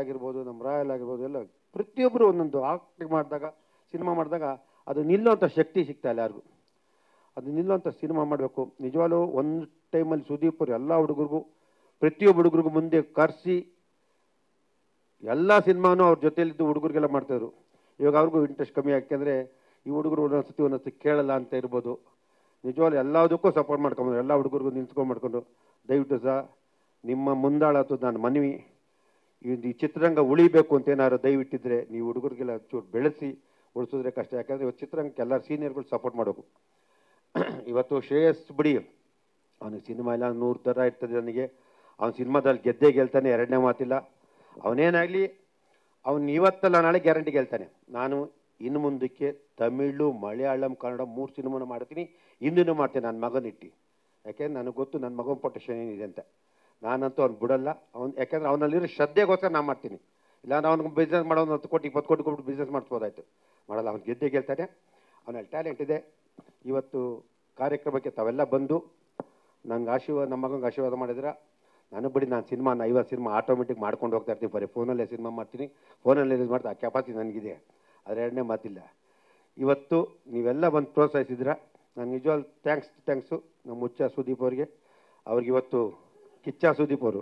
ಆಗಿರ್ಬೋದು, ನಮ್ಮ ರಾಯಲ್ ಆಗಿರ್ಬೋದು, ಎಲ್ಲ ಪ್ರತಿಯೊಬ್ಬರು ಒಂದೊಂದು ಆಕ್ಟಿಂಗ್ ಮಾಡಿದಾಗ, ಸಿನಿಮಾ ಮಾಡಿದಾಗ ಅದು ನಿಲ್ಲುವಂಥ ಶಕ್ತಿ ಸಿಗ್ತಾ ಇಲ್ಲ ಯಾರಿಗೂ. ಅದು ನಿಲ್ಲುವಂಥ ಸಿನಿಮಾ ಮಾಡಬೇಕು. ನಿಜವಾಗ್ಲೂ ಒಂದು ಟೈಮಲ್ಲಿ ಸುದೀಪ್ ಅವರು ಎಲ್ಲ ಹುಡುಗರಿಗೂ, ಪ್ರತಿಯೊಬ್ಬ ಹುಡುಗರಿಗೂ ಮುಂದೆ ಕರೆಸಿ ಎಲ್ಲ ಸಿನಿಮಾನೂ ಅವ್ರ ಜೊತೆಯಲ್ಲಿದ್ದು ಹುಡುಗರಿಗೆಲ್ಲ ಮಾಡ್ತಾಯಿದ್ರು. ಇವಾಗ ಅವ್ರಿಗೂ ಇಂಟ್ರೆಸ್ಟ್ ಕಮ್ಮಿ ಯಾಕೆಂದರೆ ಈ ಹುಡುಗರು ಒಂದೊಂದ್ಸತಿ ಕೇಳಲ್ಲ ಅಂತ ಇರ್ಬೋದು. ನಿಜವಾಗ್ಲೂ ಎಲ್ಲದಕ್ಕೂ ಸಪೋರ್ಟ್ ಮಾಡ್ಕೊಂಬಂದ್ರು, ಎಲ್ಲ ಹುಡುಗರಿಗೂ ನಿಂತ್ಕೊಂಡು ಮಾಡ್ಕೊಂಡು. ದಯವಿಟ್ಟು ಸಹ ನಿಮ್ಮ ಮುಂದಾಳತ್ತು ನಾನು ಮನವಿ, ಈ ಚಿತ್ರರಂಗ ಉಳಿಬೇಕು ಅಂತ ಏನಾದ್ರು ದಯವಿಟ್ಟಿದ್ರೆ ನೀವು ಹುಡುಗರಿಗೆಲ್ಲ ಚೂರು ಬೆಳೆಸಿ ಉಳಿಸಿದ್ರೆ ಕಷ್ಟ. ಯಾಕಂದರೆ ಇವತ್ತು ಚಿತ್ರರಂಗಕ್ಕೆ ಎಲ್ಲ ಸೀನಿಯರ್ಗಳು ಸಪೋರ್ಟ್ ಮಾಡಬೇಕು. ಇವತ್ತು ಶ್ರೇಯಸ್ ಬಿಡಿ, ಅವನಿಗೆ ಸಿನಿಮಾ ಎಲ್ಲ 100 ಥರ ಇರ್ತದೆ. ನನಗೆ ಅವ್ನು ಸಿನಿಮಾದಲ್ಲಿ ಗೆದ್ದೇ ಗೆಲ್ತಾನೆ, ಎರಡನೇ ಮಾತಿಲ್ಲ. ಅವನೇನಾಗಲಿ ಅವನು ಇವತ್ತಲ್ಲ ನಾಳೆ ಗ್ಯಾರಂಟಿ ಗೆಲ್ತಾನೆ. ನಾನು ಇನ್ನು ಮುಂದಕ್ಕೆ ತಮಿಳು, ಮಲಯಾಳಂ, ಕನ್ನಡ 3 ಸಿನಿಮಾನ ಮಾಡ್ತೀನಿ, ಹಿಂದಿನೂ ಮಾಡ್ತೇನೆ ನನ್ನ ಮಗನಿಟ್ಟು. ಯಾಕೆಂದ್ರೆ ನನಗೆ ಗೊತ್ತು ನನ್ನ ಮಗನ ಪೊಟೆನ್ಷಿಯಲ್ ಏನಿದೆ ಅಂತ. ನಾನಂತೂ ಅವ್ನು ಬಿಡಲ್ಲ. ಯಾಕೆಂದ್ರೆ ಅವನಲ್ಲಿರೋ ಶ್ರದ್ಧೆಗೋಸ್ಕರ ನಾನು ಮಾಡ್ತೀನಿ. ಇಲ್ಲಾಂದ್ರೆ ಅವ್ನಿಗೆ ಬಿಸ್ನೆಸ್ ಮಾಡೋ 10 ಕೋಟಿ 20 ಕೋಟಿ ಕೊಟ್ಟು ಬಿಸ್ನೆಸ್ ಮಾಡಿಸ್ಬೋದಾಯ್ತು. ಮಾಡಲ್ಲ, ಅವ್ನು ಗೆದ್ದೇ ಗೆಲ್ತಾನೆ. ಅವನಲ್ಲಿ ಟ್ಯಾಲೆಂಟ್ ಇದೆ. ಇವತ್ತು ಕಾರ್ಯಕ್ರಮಕ್ಕೆ ತಾವೆಲ್ಲ ಬಂದು ನನಗೆ ನಮ್ಮ ಮಗನಿಗೆ ಆಶೀರ್ವಾದ ಮಾಡಿದ್ರೆ ನನಗೆ ಬಿಡಿ, ನಾನು 50 ಸಿನಿಮಾ ಆಟೋಮೆಟಿಕ್ ಮಾಡ್ಕೊಂಡು ಹೋಗ್ತಾ ಇರ್ತೀನಿ. ಬರೀ ಫೋನಲ್ಲೇ ಸಿನಿಮಾ ಮಾಡ್ತೀನಿ, ಫೋನಲ್ಲಿ ರಿಲೀಸ್ ಮಾಡ್ತಾ ಆ ಕೆಪಾಸಿಟಿ ನನಗಿದೆ. ಆದರೆ ಎರಡನೇ ಮಾತಿಲ್ಲ. ಇವತ್ತು ನೀವೆಲ್ಲ ಬಂದು ಪ್ರೋತ್ಸಾಹಿಸಿದ್ರೆ ನಾನು ನಿಜವಾಗ್ಲೂ ಥ್ಯಾಂಕ್ಸು ನಮ್ಮ ಹುಚ್ಚ ಸುದೀಪ್ ಅವ್ರಿಗೆ. ಇವತ್ತು ಕಿಚ್ಚ ಸುದೀಪ್ ಅವರು,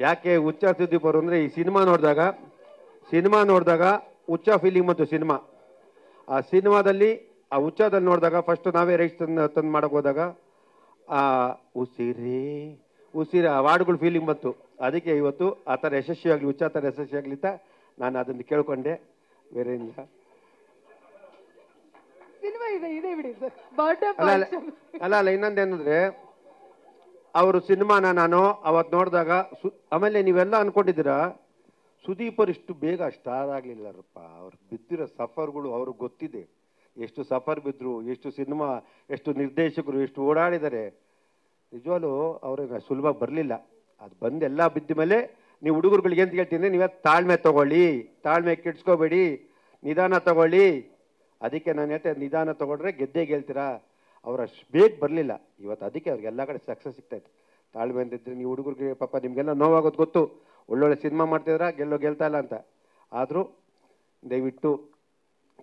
ಯಾಕೆ ಹುಚ್ಚ ಸುದೀಪ್ ಅವರು ಅಂದರೆ, ಈ ಸಿನಿಮಾ ನೋಡಿದಾಗ ಹುಚ್ಚ ಫೀಲಿಂಗ್ ಬಂತು ಸಿನಿಮಾ. ಆ ಸಿನಿಮಾದಲ್ಲಿ ಆ ಹುಚ್ಚದಲ್ಲಿ ನೋಡಿದಾಗ ಫಸ್ಟ್ ನಾವೇ ರೈಟ್ಸ್ ತಂದು ಮಾಡೋಕೆ ಹೋದಾಗ ಉಸಿರೇ ಆ ವಾರ್ಡ್ಗಳು ಫೀಲಿಂಗ್ ಬಂತು. ಅದಕ್ಕೆ ಇವತ್ತು ಆ ಥರ ಯಶಸ್ವಿಯಾಗಲಿ, ಹುಚ್ಚ ಥರ ಯಶಸ್ವಿಯಾಗಲಿ ಅಂತ ನಾನು ಅದನ್ನು ಕೇಳ್ಕೊಂಡೆ, ಬೇರೆ ಏನಿಲ್ಲ. ಅಲ್ಲ ಇನ್ನೊಂದೇನಂದ್ರೆ, ಅವರು ಸಿನಿಮಾನ ನಾನು ಅವತ್ತು ನೋಡಿದಾಗ ಆಮೇಲೆ ನೀವೆಲ್ಲ ಅನ್ಕೊಂಡಿದ್ದೀರಾ ಸುದೀಪ್ ಅವರು ಇಷ್ಟು ಬೇಗ ಸ್ಟಾರ್ ಆಗಲಿಲ್ಲರಪ್ಪ. ಅವ್ರು ಬಿದ್ದಿರೋ ಸಫರ್ಗಳು ಅವ್ರಿಗೆ ಗೊತ್ತಿದೆ. ಎಷ್ಟು ಸಫರ್ ಬಿದ್ದರು, ಎಷ್ಟು ಸಿನಿಮಾ, ಎಷ್ಟು ನಿರ್ದೇಶಕರು ಎಷ್ಟು ಓಡಾಡಿದ್ದಾರೆ. ನಿಜವಾಗ್ಲೂ ಅವ್ರಿಗೆ ಸುಲಭ ಬರಲಿಲ್ಲ. ಅದು ಬಂದು ಎಲ್ಲ ಬಿದ್ದ ಮೇಲೆ ನೀವು ಹುಡುಗರುಗಳಿಗೆ ಅಂತ ಹೇಳ್ತೀನಿ, ನೀವೇ ತಾಳ್ಮೆ ತಗೊಳ್ಳಿ, ತಾಳ್ಮೆ ಕೆಡ್ಸ್ಕೋಬೇಡಿ, ನಿಧಾನ ತಗೊಳ್ಳಿ. ಅದಕ್ಕೆ ನಾನು ಹೇಳ್ತೇನೆ, ನಿಧಾನ ತಗೊಂಡ್ರೆ ಗೆದ್ದೇ ಗೆಲ್ತೀರಾ. ಅವ್ರು ಅಷ್ಟು ಬೇಗ ಬರಲಿಲ್ಲ. ಇವತ್ತು ಅದಕ್ಕೆ ಅವ್ರಿಗೆ ಎಲ್ಲ ಕಡೆ ಸಕ್ಸಸ್ ಸಿಗ್ತಾಯಿತ್ತು. ತಾಳ್ಮೆ ಅಂತಿದ್ರೆ ನೀವು ಹುಡುಗರಿಗೆ ಪಾಪ ನಿಮಗೆಲ್ಲ ನೋವಾಗೋದು ಗೊತ್ತು. ಒಳ್ಳೊಳ್ಳೆ ಸಿನಿಮಾ ಮಾಡ್ತಿದ್ರ ಗೆಲ್ತಾ ಇಲ್ಲ ಅಂತ. ಆದರೂ ದಯವಿಟ್ಟು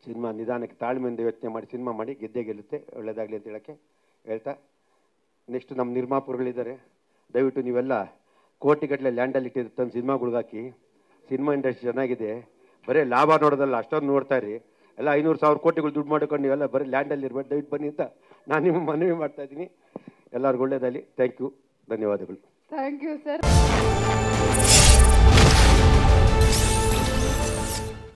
ಸಿನಿಮಾ ನಿಧಾನಕ್ಕೆ ತಾಳ್ಮೆಯಿಂದ ಯೋಚನೆ ಮಾಡಿ ಸಿನಿಮಾ ಮಾಡಿ, ಗೆದ್ದೇ ಗೆಲ್ಲುತ್ತೆ, ಒಳ್ಳೇದಾಗಲಿ ಅಂತ ಹೇಳೋಕ್ಕೆ ಹೇಳ್ತಾ, ನೆಕ್ಸ್ಟ್ ನಮ್ಮ ನಿರ್ಮಾಪಕರುಗಳಿದ್ದಾರೆ. ದಯವಿಟ್ಟು ನೀವೆಲ್ಲ ಕೋಟಿಗಟ್ಟಲೆ ಲ್ಯಾಂಡಲ್ಲಿ ಇಟ್ಟಿದ್ದು ತಂದು ಸಿನಿಮಾಗಳ್ಗಾಕಿ. ಸಿನಿಮಾ ಇಂಡಸ್ಟ್ರಿ ಚೆನ್ನಾಗಿದೆ, ಬರೀ ಲಾಭ ನೋಡೋದಲ್ಲ, ಅಷ್ಟೊಂದು ನೋಡ್ತಾ ಇರಿ. ಎಲ್ಲ 500,000 ಕೋಟಿಗಳು ದುಡ್ಡು ಮಾಡ್ಕೊಂಡು ನೀವೆಲ್ಲ ಬರೀ ಲ್ಯಾಂಡಲ್ಲಿ ಇರ್ಬೇಕು. ದಯವಿಟ್ಟು ಬನ್ನಿ ಅಂತ ನಾನು ನಿಮ್ಮ ಮನವಿ ಮಾಡ್ತಾ ಇದ್ದೀನಿ. ಎಲ್ಲರಿಗೂ ಒಳ್ಳೇದಾಗಲಿ. ಥ್ಯಾಂಕ್ ಯು, ಧನ್ಯವಾದಗಳು. Thank you sir.